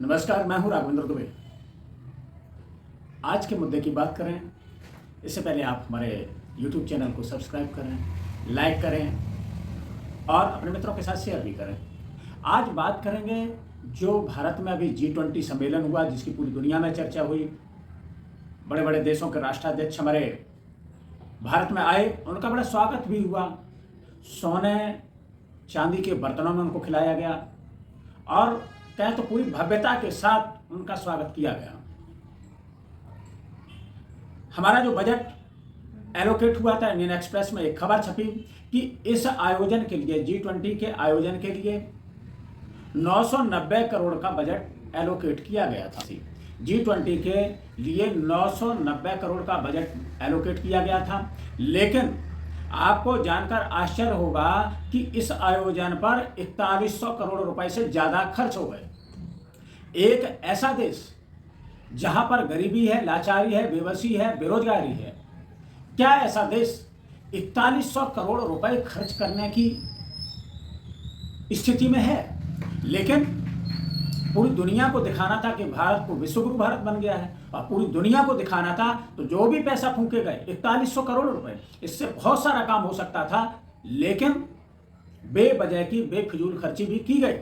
नमस्कार, मैं हूं राघवेंद्र दुबे। आज के मुद्दे की बात करें इससे पहले आप हमारे YouTube चैनल को सब्सक्राइब करें, लाइक करें और अपने मित्रों के साथ शेयर भी करें। आज बात करेंगे जो भारत में अभी G20 सम्मेलन हुआ, जिसकी पूरी दुनिया में चर्चा हुई। बड़े बड़े देशों के राष्ट्राध्यक्ष हमारे भारत में आए, उनका बड़ा स्वागत भी हुआ। सोने चांदी के बर्तनों में उनको खिलाया गया और कहें तो पूरी भव्यता के साथ उनका स्वागत किया गया। हमारा जो बजट एलोकेट हुआ था, इंडियन एक्सप्रेस में एक खबर छपी कि इस आयोजन के लिए, G20 के आयोजन के लिए 990 करोड़ का बजट एलोकेट किया गया था। G20 के लिए 990 करोड़ का बजट एलोकेट किया गया था, लेकिन आपको जानकर आश्चर्य होगा कि इस आयोजन पर 4100 करोड़ रुपए से ज्यादा खर्च हो गए। एक ऐसा देश जहां पर गरीबी है, लाचारी है, बेबसी है, बेरोजगारी है, क्या ऐसा देश 4100 करोड़ रुपए खर्च करने की स्थिति में है? लेकिन पूरी दुनिया को दिखाना था कि भारत को विश्वगुरु भारत बन गया है और पूरी दुनिया को दिखाना था, तो जो भी पैसा फूंके गए 4100 करोड़ रुपए, इससे बहुत सारा काम हो सकता था, लेकिन बेवजह की बेफिजूल खर्ची भी की गई।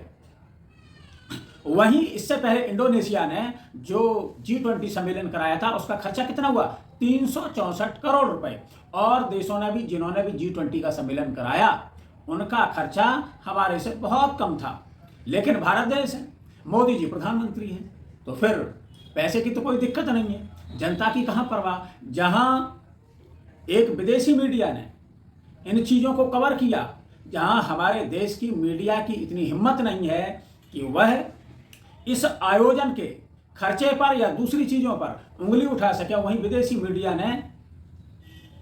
वहीं इससे पहले इंडोनेशिया ने जो G20 सम्मेलन कराया था, उसका खर्चा कितना हुआ? 364 करोड़ रुपए। और देशों ने भी, जिन्होंने भी G20 का सम्मेलन कराया, उनका खर्चा हमारे से बहुत कम था। लेकिन भारत देश है, मोदी जी प्रधानमंत्री हैं, तो फिर पैसे की तो कोई दिक्कत नहीं है, जनता की कहां परवाह। जहां एक विदेशी मीडिया ने इन चीजों को कवर किया, जहां हमारे देश की मीडिया की इतनी हिम्मत नहीं है कि वह इस आयोजन के खर्चे पर या दूसरी चीजों पर उंगली उठा सके, वहीं विदेशी मीडिया ने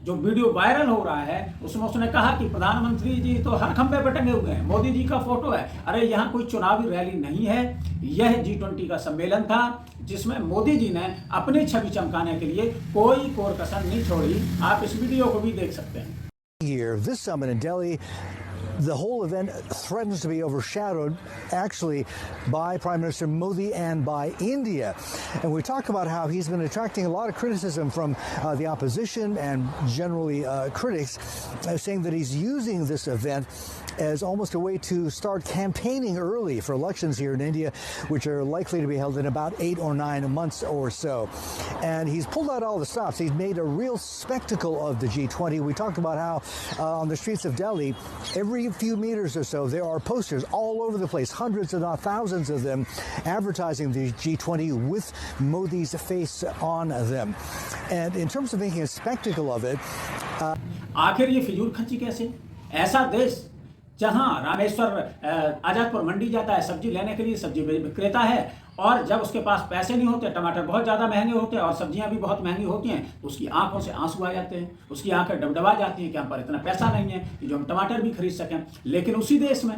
जो वीडियो वायरल हो रहा है उसमें उसने कहा कि प्रधानमंत्री जी तो हर खंबे पर टंगे हुए हैं, मोदी जी का फोटो है। अरे यहाँ कोई चुनावी रैली नहीं है, यह G20 का सम्मेलन था जिसमें मोदी जी ने अपनी छवि चमकाने के लिए कोई कोर कसर नहीं छोड़ी। आप इस वीडियो को भी देख सकते हैं। This summit in Delhi, the whole event threatens to be overshadowed actually by Prime Minister Modi and by India. And we talk about how he's been attracting a lot of criticism from the opposition and generally critics, saying that he's using this event as almost a way to start campaigning early for elections here in India, which are likely to be held in about 8 or 9 months or so. And he's pulled out all the stops. He's made a real spectacle of the G20. We talked about how on the streets of Delhi, every few meters or so, there are posters all over the place, hundreds if not thousands of them, advertising the G20 with Modi's face on them. And in terms of making a spectacle of it, आखिर ये फिजूल खर्ची कैसे? ऐसा देश जहां रामेश्वर आजादपुर मंडी जाता है सब्जी लेने के लिए, सब्जी विक्रेता है, और जब उसके पास पैसे नहीं होते, टमाटर बहुत ज़्यादा महंगे होते हैं और सब्जियां भी बहुत महंगी होती हैं, तो उसकी आंखों से आंसू आ जाते हैं, उसकी आंखें डबडबा जाती हैं कि हम पर इतना पैसा नहीं है कि जो हम टमाटर भी खरीद सकें। लेकिन उसी देश में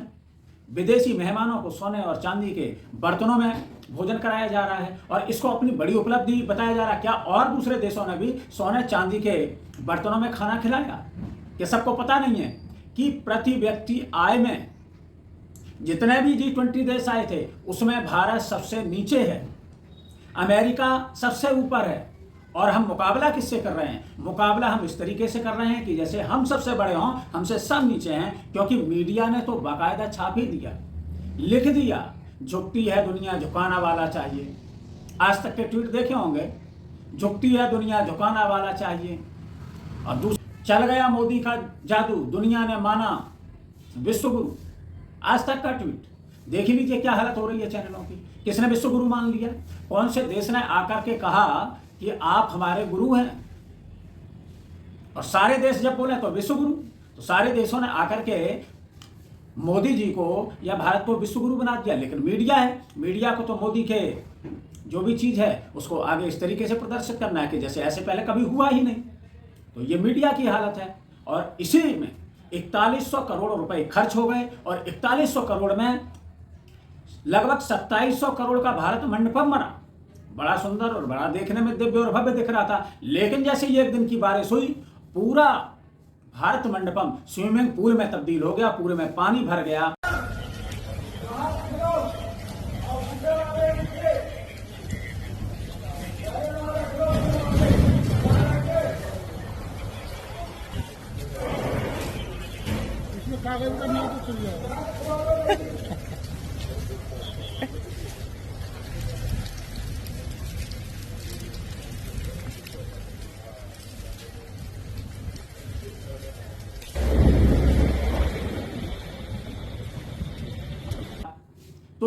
विदेशी मेहमानों को सोने और चांदी के बर्तनों में भोजन कराया जा रहा है और इसको अपनी बड़ी उपलब्धि बताया जा रहा है। क्या और दूसरे देशों ने भी सोने चांदी के बर्तनों में खाना खिलाया? क्या सबको पता नहीं है कि प्रति व्यक्ति आय में जितने भी G20 देश आए थे उसमें भारत सबसे नीचे है, अमेरिका सबसे ऊपर है, और हम मुकाबला किससे कर रहे हैं? मुकाबला हम इस तरीके से कर रहे हैं कि जैसे हम सबसे बड़े हों, हमसे सब नीचे हैं, क्योंकि मीडिया ने तो बाकायदा छाप ही दिया, लिख दिया, झुकती है दुनिया झुकाना वाला चाहिए। आज तक के ट्वीट देखे होंगे, झुकती है दुनिया झुकाना वाला चाहिए। और दूसरा, चल गया मोदी का जादू, दुनिया ने माना विश्वगुरु। आज तक का ट्वीट देख लीजिए, क्या हालत हो रही है चैनलों की। किसने विश्वगुरु मान लिया? कौन से देश ने आकर के कहा कि आप हमारे गुरु हैं? और सारे देश जब बोले तो विश्वगुरु, तो सारे देशों ने आकर के मोदी जी को या भारत को विश्वगुरु बना दिया। लेकिन मीडिया है, मीडिया को तो मोदी के जो भी चीज है उसको आगे इस तरीके से प्रदर्शित करना है कि जैसे ऐसे पहले कभी हुआ ही नहीं। तो ये मीडिया की हालत है, और इसी में 4100 करोड़ रुपए खर्च हो गए, और 4100 करोड़ में लगभग 2700 करोड़ का भारत मंडपम बना। बड़ा सुंदर और बड़ा देखने में दिव्य और भव्य दिख रहा था, लेकिन जैसे ही एक दिन की बारिश हुई, पूरा भारत मंडपम स्विमिंग पूल में तब्दील हो गया, पूरे में पानी भर गया।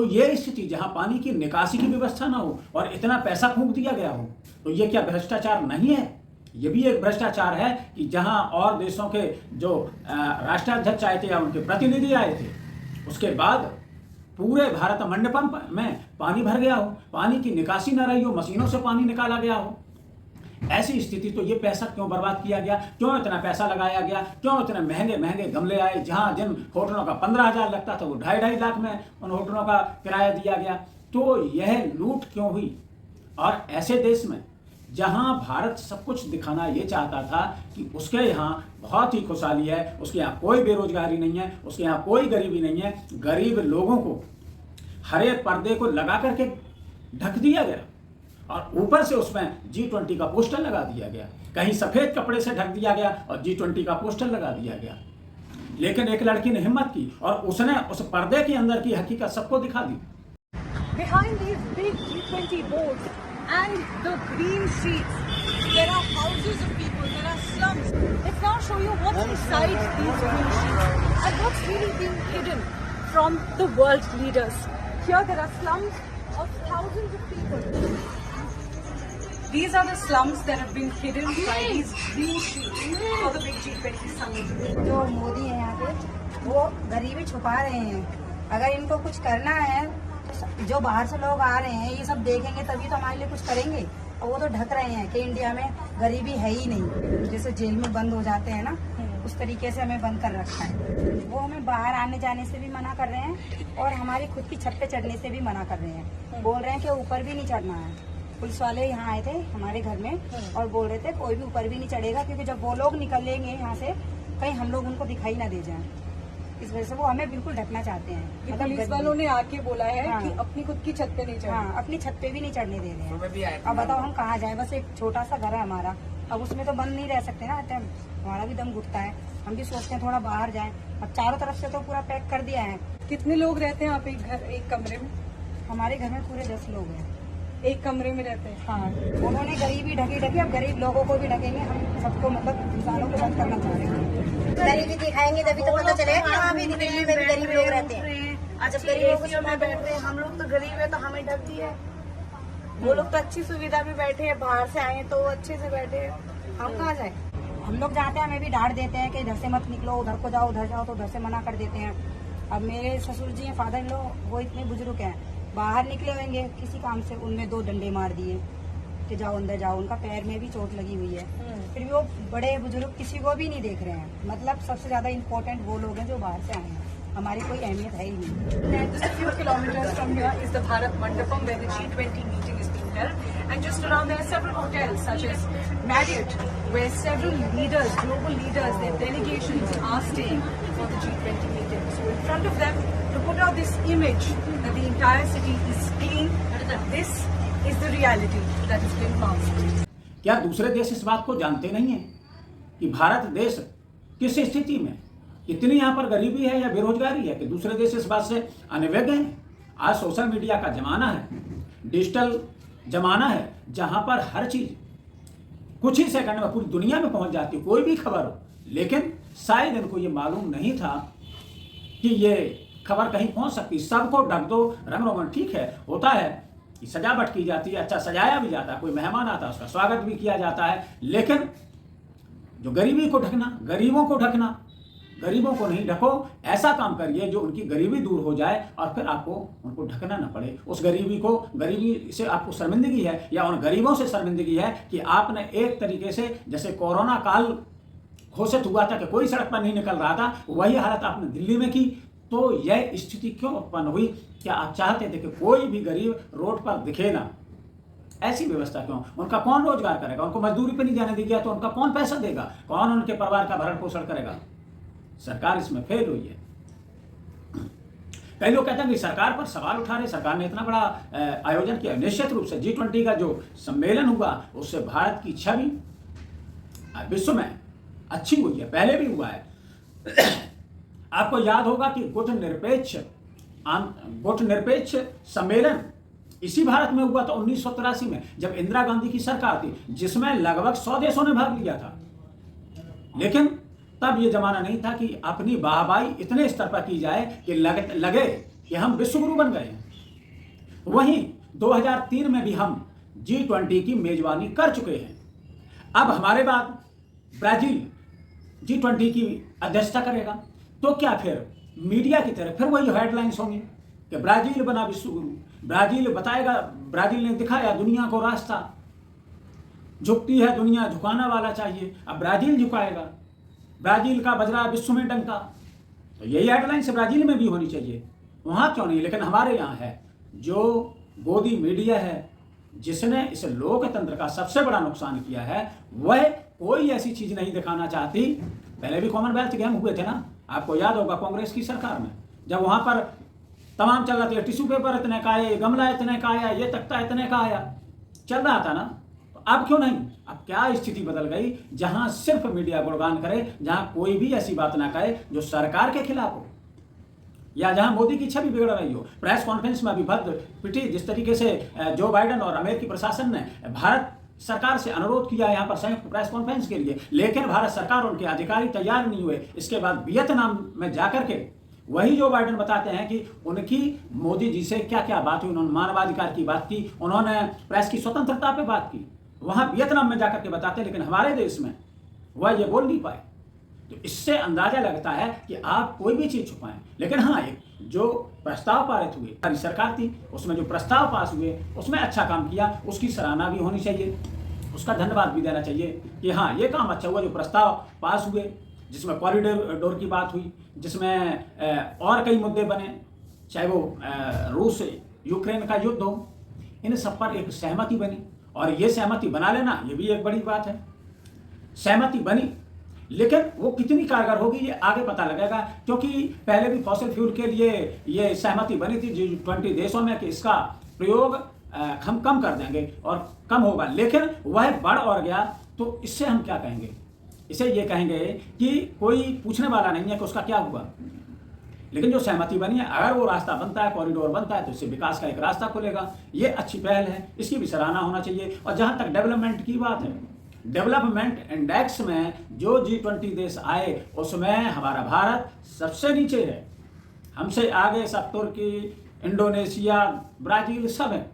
तो ये स्थिति जहां पानी की निकासी की व्यवस्था ना हो और इतना पैसा फूंक दिया गया हो, तो ये क्या भ्रष्टाचार नहीं है? ये भी एक भ्रष्टाचार है कि जहां और देशों के जो राष्ट्राध्यक्ष आए थे या उनके प्रतिनिधि आए थे, उसके बाद पूरे भारत मंडपम में पानी भर गया हो, पानी की निकासी न रही हो, मशीनों से पानी निकाला गया हो। ऐसी स्थिति, तो ये पैसा क्यों बर्बाद किया गया, क्यों इतना पैसा लगाया गया, क्यों इतने महंगे महंगे गमले आए? जहां जिन होटलों का 15,000 लगता था वो 2.5 लाख में उन होटलों का किराया दिया गया। तो यह लूट क्यों हुई? और ऐसे देश में जहां भारत सब कुछ दिखाना ये चाहता था कि उसके यहाँ बहुत ही खुशहाली है, उसके यहाँ कोई बेरोजगारी नहीं है, उसके यहाँ कोई गरीबी नहीं है, गरीब लोगों को हरे पर्दे को लगा करके ढक दिया गया और ऊपर से उसमें G20 का पोस्टर लगा दिया गया। कहीं सफेद कपड़े से ढक दिया गया और G20 का पोस्टर लगा दिया गया। लेकिन एक लड़की ने हिम्मत की और उसने उस पर्दे के अंदर की हकीकत सबको दिखा दी। Behind these big G20 boards and the green sheets, there are houses of people, there are slums. Let's now show you what's inside these green sheets and what's really being hidden from the world leaders. Here there are slums of thousands of people. These are the slums that have been hidden by these green sheets for the big G20 summit. जो मोदी है यहाँ पे वो गरीबी छुपा रहे हैं। अगर इनको कुछ करना है तो जो बाहर से लोग आ रहे हैं ये सब देखेंगे तभी तो हमारे लिए कुछ करेंगे। और वो तो ढक रहे हैं कि इंडिया में गरीबी है ही नहीं। जैसे जेल में बंद हो जाते हैं ना, उस तरीके से हमें बंद कर रखा है। वो हमें बाहर आने जाने से भी मना कर रहे हैं और हमारी खुद की छत पे चढ़ने से भी मना कर रहे हैं। बोल रहे हैं कि ऊपर भी नहीं चढ़ना है। पुलिस वाले यहाँ आए थे हमारे घर में और बोल रहे थे कोई भी ऊपर भी नहीं चढ़ेगा, क्योंकि जब वो लोग निकलेंगे यहाँ से कहीं हम लोग उनको दिखाई ना दे जाएं। इस वजह से वो हमें बिल्कुल ढकना चाहते हैं। पुलिस वालों ने आके बोला है हाँ। कि अपनी खुद की छत पे नहीं चढ़ना। हाँ, अपनी छत पे भी नहीं चढ़ने दे रहे हैं। अब बताओ हम कहाँ जाए? बस एक छोटा सा घर है हमारा, अब उसमें तो बंद नहीं रह सकते ना, हमारा भी दम घुटता है। हम भी सोचते हैं थोड़ा बाहर जाएं। अब चारों तरफ से तो पूरा पैक कर दिया है। कितने लोग रहते हैं आप एक कमरे में? हमारे घर में पूरे 10 लोग हैं। एक कमरे में रहते हैं। हाँ, उन्होंने गरीबी ढकी, अब गरीब लोगों को भी ढकेंगे। हम सबको मतलब इंसानों को बंद करना चाह रहे हैं। गरीबी दिखाएंगे तभी तो पता चलेगा कि हाँ भी दिल्ली में भी गरीब लोग रहते हैं। जब गरीबों को बैठ रहे हैं, हम लोग तो गरीब है तो हमें ढक दिया है। वो लोग तो अच्छी सुविधा में बैठे हैं, बाहर से आए तो अच्छे से बैठे हैं। हम कहाँ जाए? हम लोग जाते हैं हमें भी डांट देते हैं कि इधर से मत निकलो, उधर को जाओ, उधर जाओ, तो उधर से मना कर देते हैं। अब मेरे ससुर जी हैं, फादर इन लॉ, वो इतने बुजुर्ग हैं, बाहर निकले होंगे किसी काम से, उनमें 2 डंडे मार दिए कि जाओ अंदर जाओ। उनका पैर में भी चोट लगी हुई है, फिर भी वो बड़े बुजुर्ग किसी को भी नहीं देख रहे हैं। मतलब सबसे ज्यादा इम्पोर्टेंट वो लोग हैं जो बाहर से आए हैं, हमारी कोई अहमियत है ही नहीं। Just a few kilometers from here is the Bharat Mandapam where the G20 meeting is being held, and just around there are several hotels such as Marriott where several leaders, global leaders, their delegations are staying for the G20 meeting. So in front of them, to put out this image that the entire city is clean, this is the reality that is being masked. क्या दूसरे देश इस बात को जानते नहीं हैं कि भारत देश किस स्थिति में, कितनी यहाँ पर गरीबी है या बेरोजगारी है, कि दूसरे देश इस बात से अनभिज्ञ हैं? आज सोशल मीडिया का जमाना है, डिजिटल जमाना है, जहाँ पर हर चीज कुछ ही सेकंड में पूरी दुनिया में पहुंच जाती है, कोई भी खबर हो। लेकिन शायद इनको ये मालूम नहीं था कि ये खबर कहीं पहुंच सकती। सबको ढक दो, रंग रोगन ठीक है, होता है कि सजावट की जाती है, अच्छा सजाया भी जाता है, कोई मेहमान आता है उसका स्वागत भी किया जाता है, लेकिन जो गरीबी को ढकना, गरीबों को ढकना, गरीबों को नहीं ढको। ऐसा काम करिए जो उनकी गरीबी दूर हो जाए और फिर आपको उनको ढकना ना पड़े। उस गरीबी से आपको शर्मिंदगी है या उन गरीबों से शर्मिंदगी है कि आपने एक तरीके से, जैसे कोरोना काल घोषित हुआ था कि कोई सड़क पर नहीं निकल रहा था, वही हालत आपने दिल्ली में की। तो यह स्थिति क्यों उत्पन्न हुई? क्या आप चाहते थे कि कोई भी गरीब रोड पर दिखे ना? ऐसी व्यवस्था क्यों? उनका कौन रोजगार करेगा? उनको मजदूरी पे नहीं जाने दी गया तो उनका कौन पैसा देगा? कौन उनके परिवार का भरण पोषण करेगा? सरकार इसमें फेल हुई है। कई लोग कहते हैं कि सरकार पर सवाल उठा रहे, सरकार ने इतना बड़ा आयोजन किया। निश्चित रूप से G20 का जो सम्मेलन हुआ उससे भारत की छवि विश्व में अच्छी हुई है, पहले भी हुआ है। आपको याद होगा कि गुट निरपेक्ष सम्मेलन इसी भारत में हुआ था 1983 में, जब इंदिरा गांधी की सरकार थी, जिसमें लगभग 100 देशों ने भाग लिया था। लेकिन तब ये जमाना नहीं था कि अपनी वाहवाही इतने स्तर पर की जाए कि लगे कि हम विश्वगुरु बन गए हैं। वहीं 2003 में भी हम G20 की मेजबानी कर चुके हैं। अब हमारे बाद ब्राजील G20 की अध्यक्षता करेगा, तो क्या फिर मीडिया की तरह फिर वही हेडलाइंस होंगी कि ब्राजील बना विश्व गुरु, ब्राजील बताएगा, ब्राजील ने दिखाया दुनिया को रास्ता, झुकती है दुनिया, झुकाना वाला चाहिए, अब ब्राजील झुकाएगा, ब्राजील का बज रहा विश्व में डंका। तो यही हेडलाइंस ब्राजील में भी होनी चाहिए, वहाँ क्यों नहीं, लेकिन हमारे यहाँ है। जो गोदी मीडिया है जिसने इस लोकतंत्र का सबसे बड़ा नुकसान किया है, वह कोई ऐसी चीज नहीं दिखाना चाहती। पहले भी कॉमनवेल्थ गेम हुए थे ना, आपको याद होगा कांग्रेस की सरकार में, जब वहां पर तमाम चल रहा था, टिश्यू पेपर इतने का आया, गमला इतने का आया, ये तख्ता इतने का आया, चल रहा था ना। तो अब क्यों नहीं, अब क्या स्थिति बदल गई, जहां सिर्फ मीडिया गुणगान करे, जहां कोई भी ऐसी बात ना कहे जो सरकार के खिलाफ हो या जहां मोदी की छवि बिगड़ रही हो। प्रेस कॉन्फ्रेंस में अभी भद्द पिटी जिस तरीके से जो बाइडेन और अमेरिकी प्रशासन ने भारत सरकार से अनुरोध किया यहाँ पर संयुक्त प्रेस कॉन्फ्रेंस के लिए, लेकिन भारत सरकार, उनके अधिकारी तैयार नहीं हुए। इसके बाद वियतनाम में जाकर के वही जो बाइडेन बताते हैं कि उनकी मोदी जी से क्या क्या बात हुई, उन्होंने मानवाधिकार की बात की, उन्होंने प्रेस की स्वतंत्रता पे बात की, वहां वियतनाम में जाकर के बताते, लेकिन हमारे देश में वह ये बोल नहीं पाए। तो इससे अंदाजा लगता है कि आप कोई भी चीज छुपाएं। लेकिन हाँ, एक जो प्रस्ताव पारित हुए, हमारी सरकार थी, उसमें जो प्रस्ताव पास हुए उसमें अच्छा काम किया, उसकी सराहना भी होनी चाहिए, उसका धन्यवाद भी देना चाहिए कि हाँ ये काम अच्छा हुआ जो प्रस्ताव पास हुए, जिसमें कॉरिडोर की बात हुई, जिसमें और कई मुद्दे बने, चाहे वो रूस यूक्रेन का युद्ध हो, इन सब पर एक सहमति बनी। और ये सहमति बना लेना ये भी एक बड़ी बात है। सहमति बनी, लेकिन वो कितनी कारगर होगी ये आगे पता लगेगा, क्योंकि पहले भी फॉसिल फ्यूल के लिए ये सहमति बनी थी G20 देशों में कि इसका प्रयोग हम कम कर देंगे और कम होगा, लेकिन वह बढ़ और गया। तो इससे हम क्या कहेंगे, इसे ये कहेंगे कि कोई पूछने वाला नहीं है कि उसका क्या हुआ। लेकिन जो सहमति बनी है, अगर वो रास्ता बनता है, कॉरिडोर बनता है, तो इससे विकास का एक रास्ता खुलेगा। ये अच्छी पहल है, इसकी भी सराहना होना चाहिए। और जहाँ तक डेवलपमेंट की बात है, डेवलपमेंट इंडेक्स में जो G20 देश आए उसमें हमारा भारत सबसे नीचे है, हमसे आगे सब तुर्की, इंडोनेशिया, ब्राजील सब है।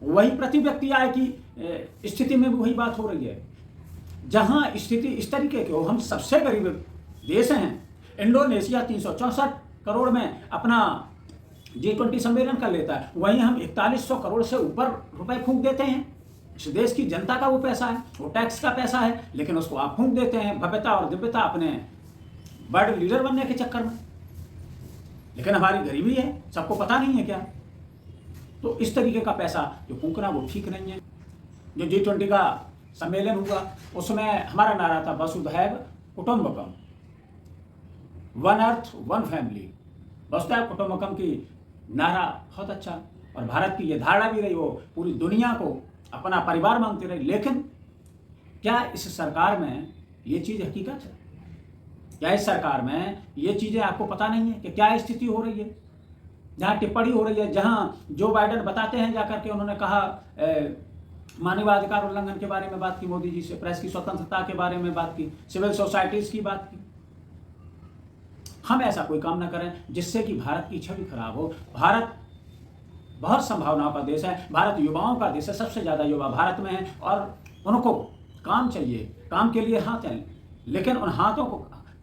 वही प्रति व्यक्ति आय की स्थिति में भी वही बात हो रही है। जहां स्थिति इस तरीके की हो, हम सबसे गरीब देश हैं। इंडोनेशिया 364 करोड़ में अपना G20 सम्मेलन कर लेता है, वहीं हम 4100 करोड़ से ऊपर रुपए फूंक देते हैं। इस देश की जनता का वो पैसा है, वो टैक्स का पैसा है, लेकिन उसको आप फूंक देते हैं भव्यता और दिव्यता अपने वर्ल्ड लीडर बनने के चक्कर में। लेकिन हमारी गरीबी है, सबको पता नहीं है क्या। तो इस तरीके का पैसा जो फूंकना वो ठीक नहीं है। जो G20 का सम्मेलन हुआ उसमें हमारा नारा था वसुधैव कुटुंबकम, वन अर्थ वन फैमिली। वसुधैव कुटुंबकम की नारा बहुत अच्छा, और भारत की ये धारणा भी रही, वो पूरी दुनिया को अपना परिवार मानते रहे। लेकिन क्या इस सरकार में ये चीज हकीकत है? क्या इस सरकार में ये चीजें आपको पता नहीं है कि क्या स्थिति हो रही है? जहां टिप्पणी हो रही है, जहां जो बाइडेन बताते हैं जाकर के, उन्होंने कहा मानवाधिकार उल्लंघन के बारे में बात की मोदी जी से, प्रेस की स्वतंत्रता के बारे में बात की, सिविल सोसाइटीज की बात की। हम ऐसा कोई काम ना करें जिससे कि भारत की छवि खराब हो। भारत बहुत संभावनाओं का देश है, भारत युवाओं का देश है, सबसे ज्यादा युवा भारत में है, और उनको काम चाहिए, काम के लिए हाथ हैं, लेकिन उन हाथों को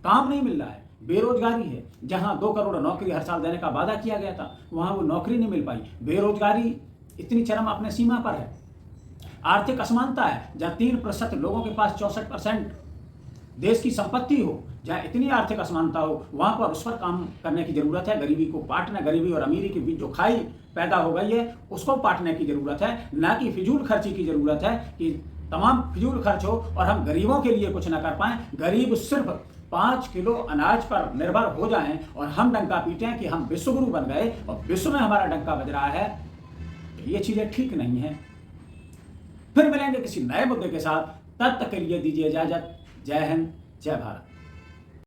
काम नहीं मिल रहा है। बेरोजगारी है, जहां 2 करोड़ नौकरी हर साल देने का वादा किया गया था, वहां वो नौकरी नहीं मिल पाई। बेरोजगारी इतनी चरम अपने सीमा पर है। आर्थिक असमानता है, जहां 3% लोगों के पास 64% देश की संपत्ति हो, जहां इतनी आर्थिक असमानता हो, वहां पर उस पर काम करने की जरूरत है। गरीबी को पाटना, गरीबी और अमीरी के बीच जो खाई पैदा हो गई है उसको पाटने की जरूरत है, ना कि फिजूल खर्ची की जरूरत है कि तमाम फिजूल खर्च हो और हम गरीबों के लिए कुछ ना कर पाएं। गरीब सिर्फ 5 किलो अनाज पर निर्भर हो जाएं और हम डंका पीटें कि हम विश्वगुरु बन गए और विश्व में हमारा डंका बज रहा है, तो ये चीजें ठीक नहीं है। फिर मिलेंगे किसी नए मुद्दे के साथ, तब तक के लिए दीजिए इजाजत। जय हिंद, जय भारत।